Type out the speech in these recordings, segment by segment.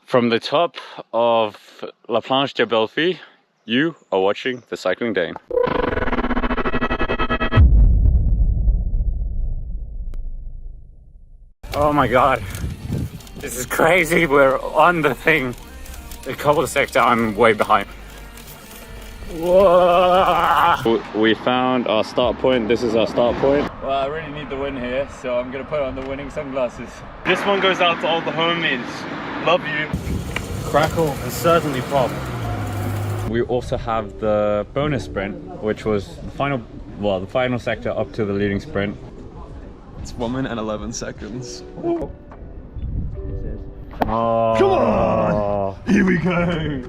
From the top of La Planche de Belleville, you are watching The Cycling Dane. Oh my god, this is crazy. We're on the thing. The cobble sector, I'm way behind. Whoa! We found our start point. This is our start point. Well, I really need the win here, so I'm gonna put on the winning sunglasses. This one goes out to all the homies. Love you. Crackle and certainly pop. We also have the bonus sprint, which was the final sector up to the leading sprint. It's 1 minute and 11 seconds. Oh. Come on! Here we go!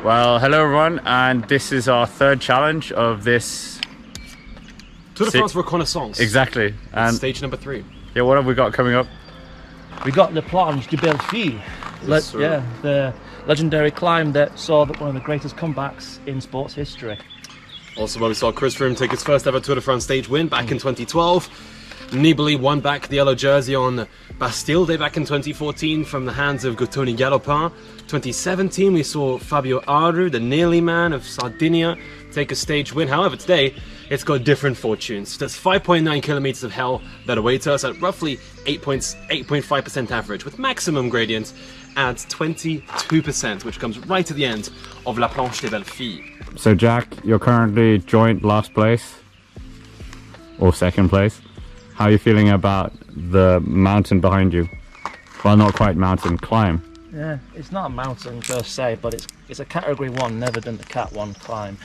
Well, hello everyone, and this is our third challenge of this Tour de France Reconnaissance. Exactly. And stage number 3. Yeah, what have we got coming up? We got the Planche de Belleville. Yeah, the legendary climb that saw one of the greatest comebacks in sports history. Also, when we saw Chris Froome take his first ever Tour de France stage win back in 2012. Nibali won back the yellow jersey on Bastille Day back in 2014 from the hands of Gautoni Galopin. 2017 we saw Fabio Aru, the nearly man of Sardinia, take a stage win. However, today it's got different fortunes. There's 5.9 kilometers of hell that await us at roughly 8.5% average, with maximum gradient at 22%, which comes right at the end of La Planche de Belleville. So Jack, you're currently joint last place, or second place. How are you feeling about the mountain behind you? Well, not quite mountain, climb. Yeah, it's not a mountain per se, but it's a category 1, never done the cat 1 climb.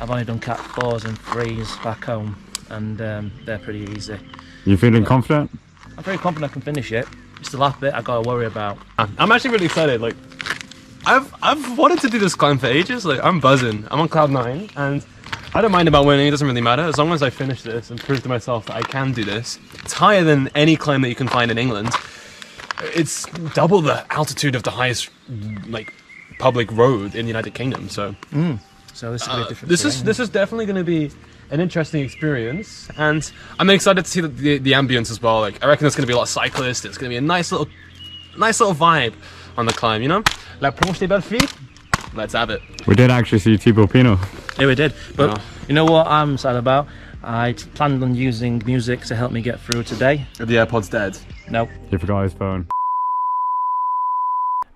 I've only done cat 4s and 3s back home, and they're pretty easy. You feeling confident? I'm very confident I can finish it. It's the last bit I gotta worry about. I'm actually really excited. Like, I've wanted to do this climb for ages. Like, I'm buzzing. I'm on cloud 9, and I don't mind about winning. It doesn't really matter as long as I finish this and prove to myself that I can do this. It's higher than any climb that you can find in England. It's double the altitude of the highest, like, public road in the United Kingdom. So, So this is a different. This is definitely going to be an interesting experience, and I'm excited to see the ambience as well. Like, I reckon there's going to be a lot of cyclists. It's going to be a nice little vibe on the climb. You know, La Planche de Belleville. Let's have it. We did actually see Thibaut Pinot. Yeah, we did. But you know what I'm sad about? I planned on using music to help me get through today. Are the AirPods dead? No. He forgot his phone.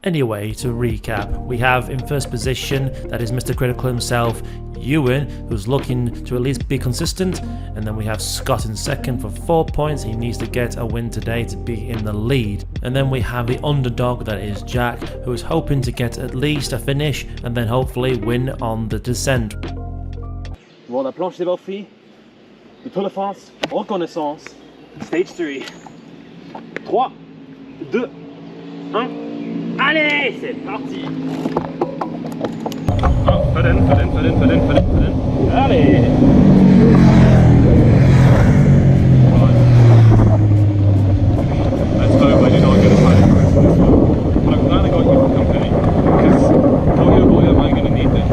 Anyway, to recap, we have in first position, that is Mr. Critical himself, Ewan, who's looking to at least be consistent, and then we have Scott in second for 4 points. He needs to get a win today to be in the lead. And then we have the underdog, that is Jack, who is hoping to get at least a finish and then hopefully win on the descent. Bon, La Planche de Belleville, the Tour de France Reconnaissance, stage 3. 3, 2, 1. Allez, c'est parti! Oh, put in. Allez! Let's hope I do not get a fighting race. But I'm glad I got you for company, because boy am I going to need this.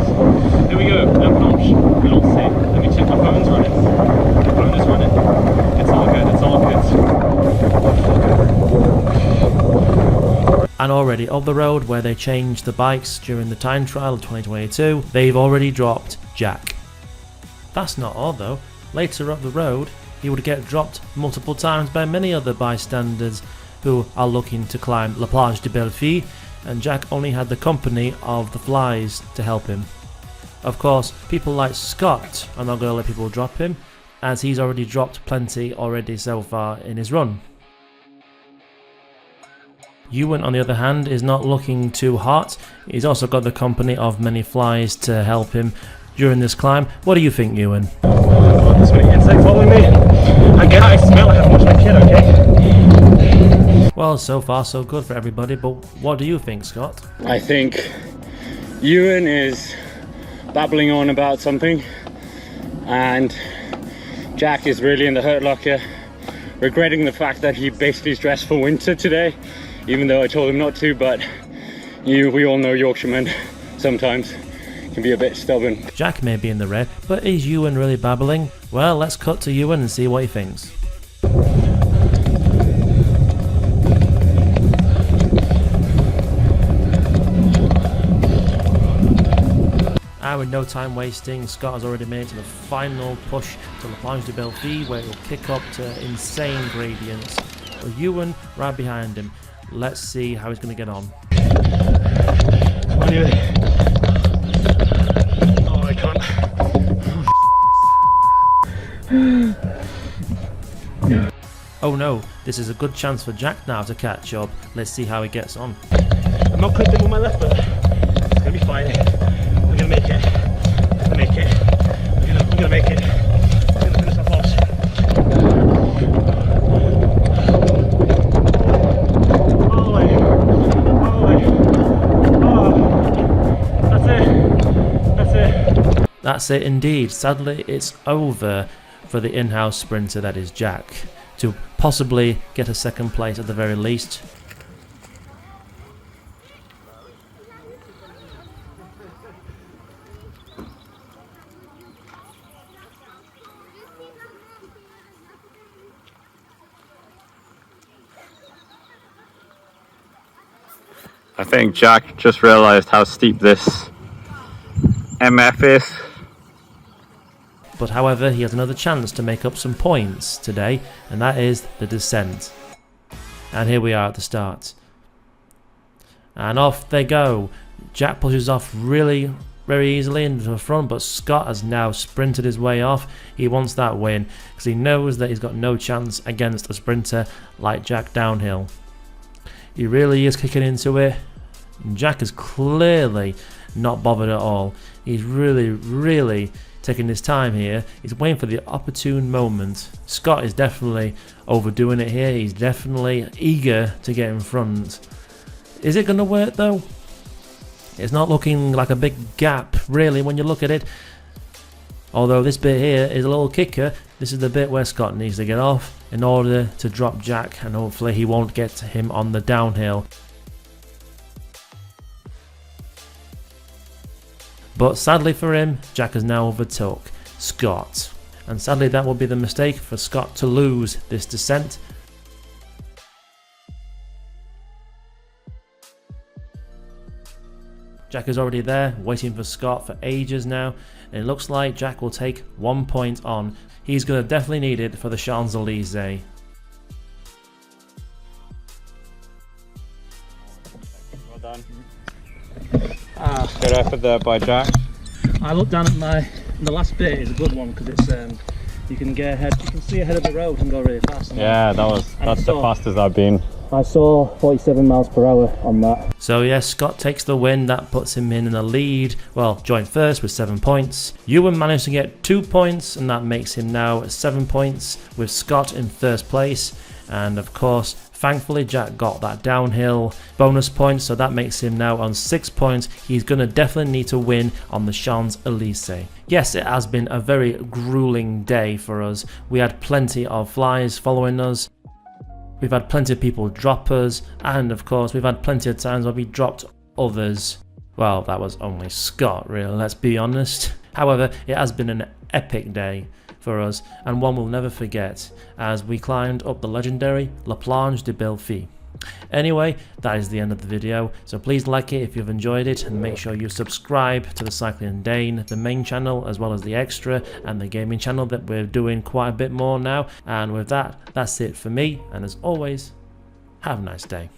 Here we go, La Planche, lancée. Let me check my phone's running. The phone is running. It's all good, it's all good. And already up the road, where they changed the bikes during the time trial of 2022, they've already dropped Jack. That's not all though. Later up the road, he would get dropped multiple times by many other bystanders who are looking to climb La Planche de Belleville, and Jack only had the company of the flies to help him. Of course, people like Scott are not going to let people drop him, as he's already dropped plenty already so far in his run. Ewan, on the other hand, is not looking too hot. He's also got the company of many flies to help him during this climb. What do you think, Ewan? This many insects following me. Again, I smell like I've watched my kid, okay? Well, so far so good for everybody, but what do you think, Scott? I think Ewan is babbling on about something, and Jack is really in the hurt locker, regretting the fact that he basically dressed for winter today. Even though I told him not to, but we all know Yorkshiremen sometimes can be a bit stubborn. Jack may be in the red, but is Ewan really babbling? Well, let's cut to Ewan and see what he thinks. And with no time wasting, Scott has already made it to the final push to the Planche thecyclingdane, where it will kick up to insane gradients. With Ewan right behind him. Let's see how he's going to get on. Come on, Ewan. Oh, I can't. Oh no, this is a good chance for Jack now to catch up. Let's see how he gets on. I'm not clipping with my left foot. It's gonna be fine. We're gonna make it. We're gonna make it. We're gonna make it. We're gonna finish off off. All the way. All the way. Oh, that's it. That's it. That's it indeed. Sadly, it's over for the in-house sprinter that is Jack, to possibly get a second place at the very least. I think Jack just realised how steep this MF is. But however, he has another chance to make up some points today, and that is the descent. And here we are at the start. And off they go. Jack pushes off really very easily into the front, but Scott has now sprinted his way off. He wants that win because he knows that he's got no chance against a sprinter like Jack downhill. He really is kicking into it. Jack is clearly not bothered at all. He's really taking his time here. He's waiting for the opportune moment. Scott is definitely overdoing it here. He's definitely eager to get in front. Is it going to work though? It's not looking like a big gap really when you look at it. Although this bit here is a little kicker. This is the bit where Scott needs to get off in order to drop Jack, and hopefully he won't get to him on the downhill. But sadly for him, Jack has now overtook Scott. And sadly that will be the mistake for Scott to lose this descent. Jack is already there, waiting for Scott for ages now. And it looks like Jack will take 1 point on. He's going to definitely need it for the Champs-Elysees. Well done. Good effort there by Jack. I looked down at the last bit is a good one because it's you can get ahead, you can see ahead of the road and go really fast. Yeah, that's the fastest I've been. I saw 47 miles per hour on that. So yes, Scott takes the win. That puts him in the lead. Well, joint first with 7 points. Ewan managed to get 2 points, and that makes him now at 7 points with Scott in first place. And of course, thankfully Jack got that downhill bonus point, so that makes him now on 6 points. He's going to definitely need to win on the Champs-Elysees. Yes, it has been a very grueling day for us. We had plenty of flies following us. We've had plenty of people drop us, and of course we've had plenty of times where we dropped others. Well, that was only Scott really, let's be honest. However, it has been an epic day for us, and one we'll never forget, as we climbed up the legendary Planche thecyclingdane. Anyway, that is the end of the video, so please like it if you've enjoyed it, and make sure you subscribe to the Cycling Dane, the main channel, as well as the extra and the gaming channel that we're doing quite a bit more now. And with that, that's it for me, and as always, have a nice day.